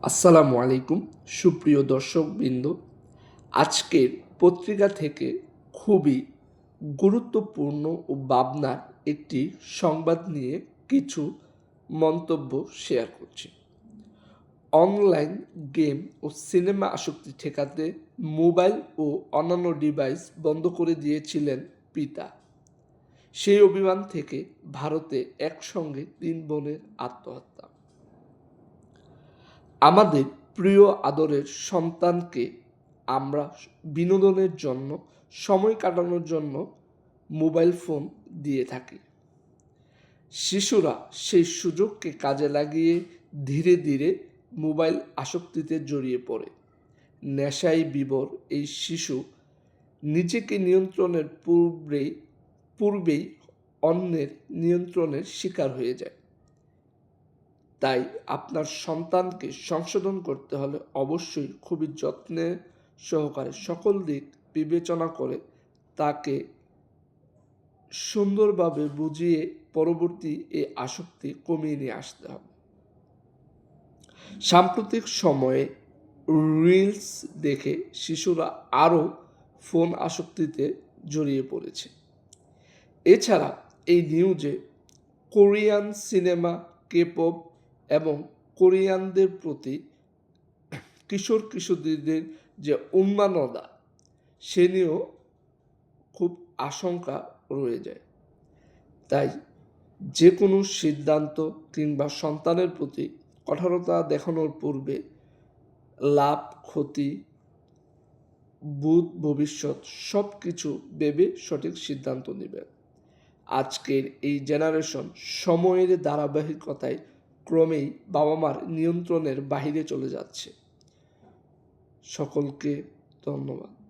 আসসালামু আলাইকুম সুপ্রিয় দর্শকবৃন্দ। আজকের পত্রিকা থেকে খুবই গুরুত্বপূর্ণ ও ভাবনার একটি সংবাদ নিয়ে কিছু মন্তব্য শেয়ার করছি। অনলাইন গেম ও সিনেমা আসক্তি ঠেকাতে মোবাইল ও অন্যান্য ডিভাইস বন্ধ করে দিয়েছিলেন পিতা। সেই অভিযান থেকে ভারতে একসঙ্গে 3 বোনের আত্মহত্যা। আমাদের প্রিয় আদরের সন্তানকে আমরা বিনোদনের জন্য, সময় কাটানোর জন্য মোবাইল ফোন দিয়ে থাকি। শিশুরা সেই সুযোগকে কাজে লাগিয়ে ধীরে ধীরে মোবাইল আসক্তিতে জড়িয়ে পড়ে। নেশায় বিভোর এই শিশু নিজেকে নিয়ন্ত্রণের পূর্বেই অন্যের নিয়ন্ত্রণের শিকার হয়ে যায়। তাই আপনার সন্তানকে সংশোধন করতে হলে অবশ্যই খুবই যত্নে সহকারে সকল দিক বিবেচনা করে তাকে সুন্দরভাবে বুঝিয়ে পরবর্তী এই আসক্তি কমিয়ে নিয়ে আসতে হবে। সাম্প্রতিক সময়ে রিলস দেখে শিশুরা আরও ফোন আসক্তিতে জড়িয়ে পড়েছে। এছাড়া এই নিউজে কোরিয়ান সিনেমা, কে-পপ এবং কোরিয়ানদের প্রতি কিশোর কিশোরীদের যে উন্মাদনা সে নিয়েও খুব আশঙ্কা রয়ে যায়। তাই যে কোনো সিদ্ধান্ত কিংবা সন্তানের প্রতি কঠোরতা দেখানোর পূর্বে লাভ, ক্ষতি, ভবিষ্যৎ সব কিছু ভেবে সঠিক সিদ্ধান্ত নেবেন। আজকের এই জেনারেশন সময়ের ধারাবাহিকতায় ক্রমেই বাবা মার নিয়ন্ত্রণের বাহিরে চলে যাচ্ছে। সকলকে ধন্যবাদ।